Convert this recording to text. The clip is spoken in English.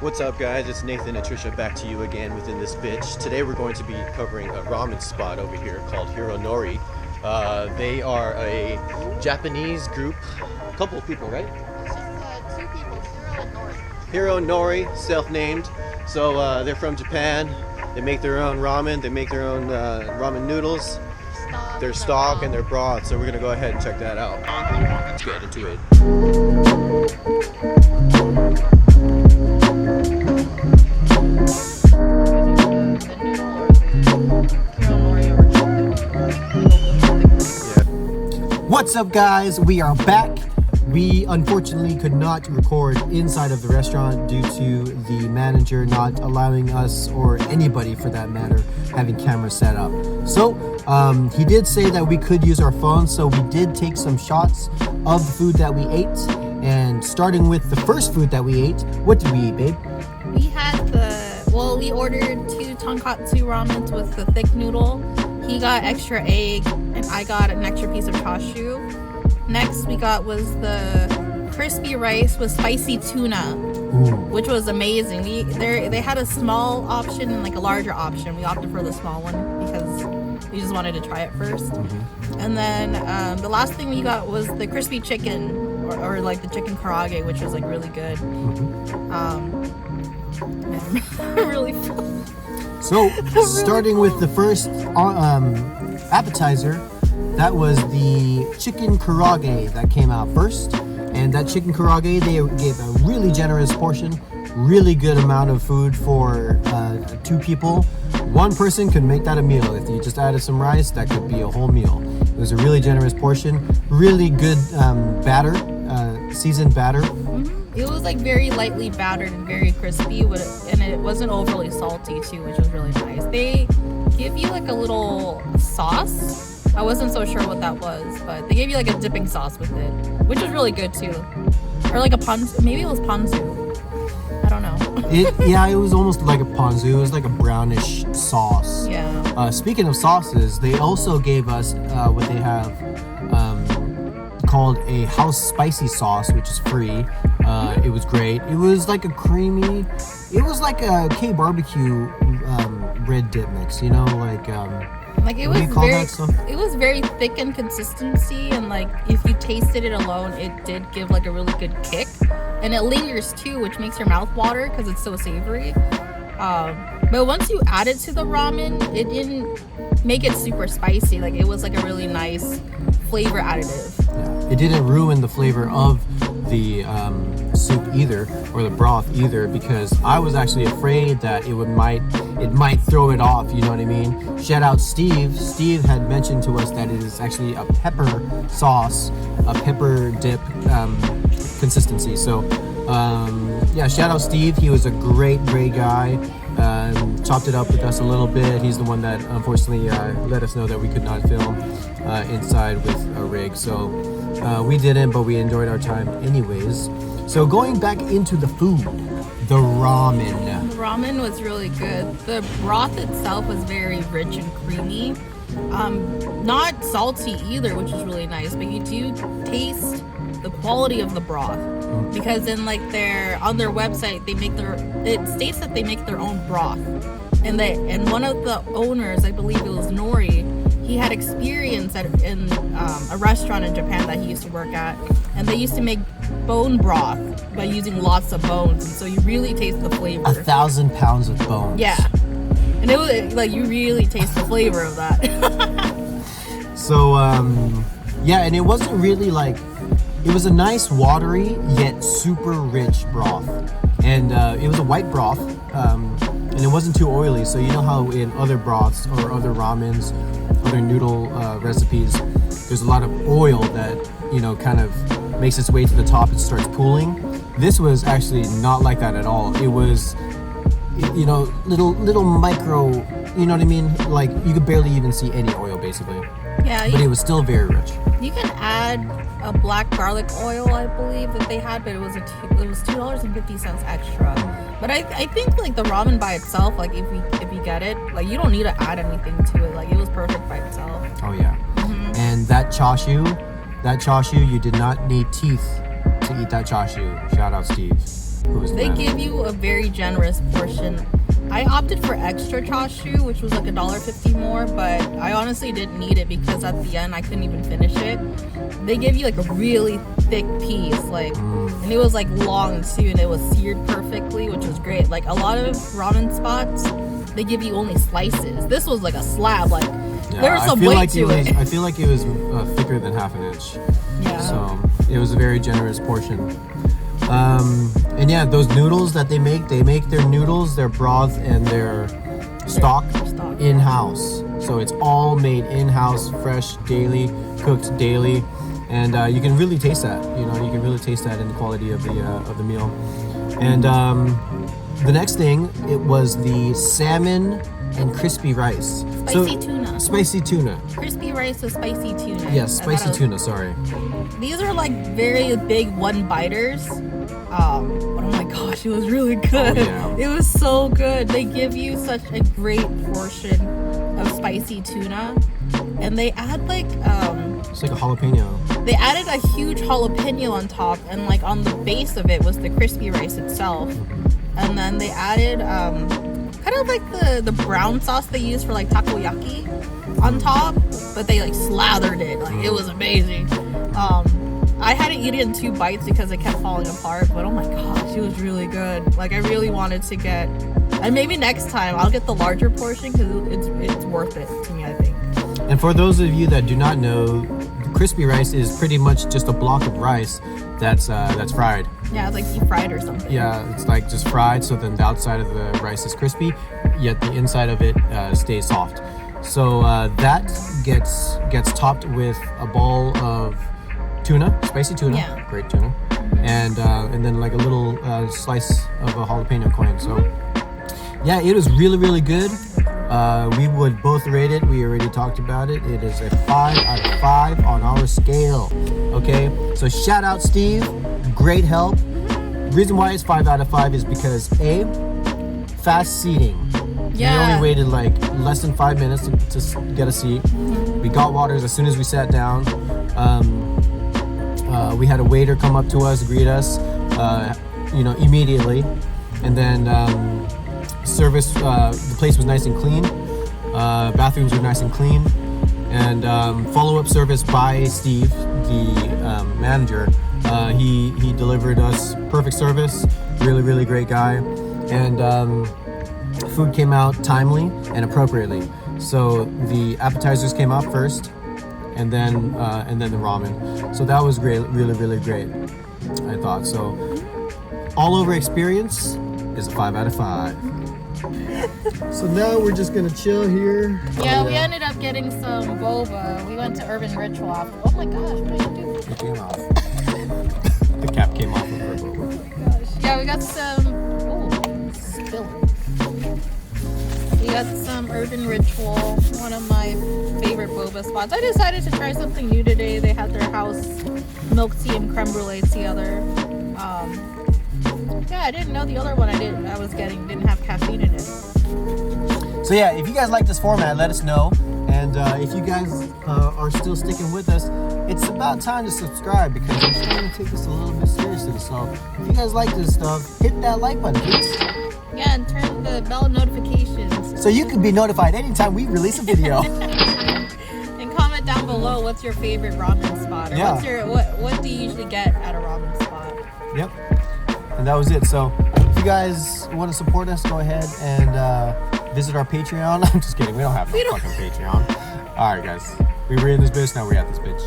What's up, guys? It's Nathan and Trisha back to you again within this bitch. Today we're going to be covering a ramen spot over here called HiroNori. They are a Japanese group, a couple of people, right? It's just 2 people, Hiro and Nori. HiroNori, self-named. So they're from Japan. They make their own ramen. They make their own ramen noodles, their stock and their broth. So we're gonna go ahead and check that out. Let's get into it. What's up, guys? We are back. We unfortunately could not record inside of the restaurant due to the manager not allowing us, or anybody for that matter, having cameras set up. So he did say that we could use our phones, so we did take some shots of the food that we ate. And starting with the first food that we ate, what did we eat, babe? We ordered 2 Tonkatsu ramens with the thick noodle. He got extra egg, and I got an extra piece of chashu. Next we got was the crispy rice with spicy tuna, which was amazing. They had a small option and like a larger option. We opted for the small one because we just wanted to try it first. And then the last thing we got was the crispy chicken, or like the chicken karage, which was like really good. Really full. So, starting with the first appetizer, that was the chicken karage that came out first. And that chicken karage, they gave a really generous portion, really good amount of food for 2 people. One person could make that a meal. If you just added some rice, that could be a whole meal. It was a really generous portion, really good batter, seasoned batter. It was like very lightly battered and very crispy, and it wasn't overly salty too, which was really nice. They give you like a little sauce. I wasn't so sure what that was, but they gave you like a dipping sauce with it, which was really good too. Or like a ponzu, maybe it was ponzu. I don't know. It was almost like a ponzu. It was like a brownish sauce. Yeah. Speaking of sauces, they also gave us what they have called a house spicy sauce, which is free. It was great. It was like a creamy, it was like a K barbecue red dip mix, you know, like it was very thick in consistency, and like if you tasted it alone, it did give like a really good kick, and it lingers too, which makes your mouth water because it's so savory. But once you add it to the ramen, it didn't make it super spicy. Like it was like a really nice flavor additive. Yeah. It didn't ruin the flavor of the soup either, or the broth either, because I was actually afraid that it might throw it off, you know what I mean? Shout out Steve. Steve had mentioned to us that it is actually a pepper sauce, a pepper dip consistency. So shout out Steve. He was a great guy. Chopped it up with us a little bit. He's the one that unfortunately let us know that we could not film inside with a rig, so we didn't, but we enjoyed our time anyways. So going back into the food, the ramen. The ramen was really good. The broth itself was very rich and creamy. Not salty either, which is really nice, but you do taste the quality of the broth, because on their website it states that they make their own broth, and one of the owners, I believe it was Nori, he had experience in a restaurant in Japan that he used to work at, and they used to make bone broth by using lots of bones, and so you really taste the flavor. 1,000 pounds of bones. Yeah, and it was like you really taste the flavor of that. So and it wasn't really like, it was a nice watery yet super rich broth, and it was a white broth, and it wasn't too oily. So you know how in other broths or other ramens, other noodle recipes, there's a lot of oil that, you know, kind of makes its way to the top and starts pooling. This was actually not like that at all. It was, you know, little micro, you know what I mean? Like you could barely even see any oil basically. Yeah. But it was still very rich. You can add a black garlic oil, I believe, that they had, but it was $2.50 extra. But I think like the ramen by itself, like if you get it, like you don't need to add anything to it. Like it was perfect by itself. Oh yeah. And that chashu, you did not need teeth to eat that chashu. Shout out Steve. who was the They manager. give you a very generous portion. I opted for extra chashu, which was like $1.50 more, but I honestly didn't need it because at the end I couldn't even finish it. They give you like a really thick piece, like, and it was like long too, and it was seared perfectly, which was great. Like a lot of ramen spots, they give you only slices. This was like a slab, like there was some weight to it. I feel like it was thicker than half an inch. Yeah. So it was a very generous portion. And yeah, those noodles that they make their noodles, their broth, and their stock in-house. So it's all made in-house, fresh, daily, cooked daily, and you can really taste that. You can really taste that in the quality of the meal. And the next thing, it was the salmon and crispy rice. Spicy tuna. Spicy tuna. Crispy rice with spicy tuna. Yes, spicy tuna. Sorry. These are like very big one-biters. But oh my gosh, it was really good. Oh, yeah. It was so good. They give you such a great portion of spicy tuna, and they add like It's like a jalapeno. they added a huge jalapeno on top, and like on the base of it was the crispy rice itself, and then they added kind of like the brown sauce they use for like takoyaki on top, but they like slathered it. Like it was amazing. I had to eat it in 2 bites because it kept falling apart, but oh my gosh, it was really good. Like I really wanted to get, and maybe next time I'll get the larger portion because it's worth it to me, I think. And for those of you that do not know, the crispy rice is pretty much just a block of rice that's fried. Yeah, it's like deep fried or something. Yeah, it's like just fried, so then the outside of the rice is crispy, yet the inside of it stays soft. So that gets topped with a ball of tuna, spicy tuna, Yeah. great tuna, and then like a little slice of a jalapeno coin. So yeah, it was really, really good. We would both rate it. We already talked about it. It is a 5 out of 5 on our scale. Okay, so shout out Steve, great help. Reason why it's 5 out of 5 is because A, fast seating. Yeah. We only waited like less than 5 minutes to get a seat. We got waters as soon as we sat down. We had a waiter come up to us, greet us, immediately, and then service. The place was nice and clean. Bathrooms were nice and clean, and follow-up service by Steve, the manager. He delivered us perfect service. Really, really great guy, and food came out timely and appropriately. So the appetizers came out first, and then the ramen. So that was great, really, really great, I thought. So all over experience is a 5 out of 5. So now we're just gonna chill here. Yeah, we ended up getting some boba. We went to Urban Ritual after. Oh my gosh, what did you do? It came off. The cap came off of her boba. Gosh. Yeah, we got some. Oh, spilling. We got some Urban Ritual, one of my favorite boba spots. I decided to try something new today. They had their house milk tea and creme brulee together. Yeah, I didn't know the other one I was getting didn't have caffeine in it. So yeah, if you guys like this format, let us know. And if you guys are still sticking with us, it's about time to subscribe because we're starting to take this a little bit seriously. So if you guys like this stuff, hit that like button, please. Yeah, and turn the bell notifications. So you can be notified anytime we release a video. And comment down below what's your favorite ramen spot, or Yeah. what do you usually get at a ramen spot? Yep. And that was it. So if you guys want to support us, go ahead and visit our Patreon. I'm just kidding. We don't have no fucking Patreon. All right, guys. We were in this bitch. Now we're at this bitch.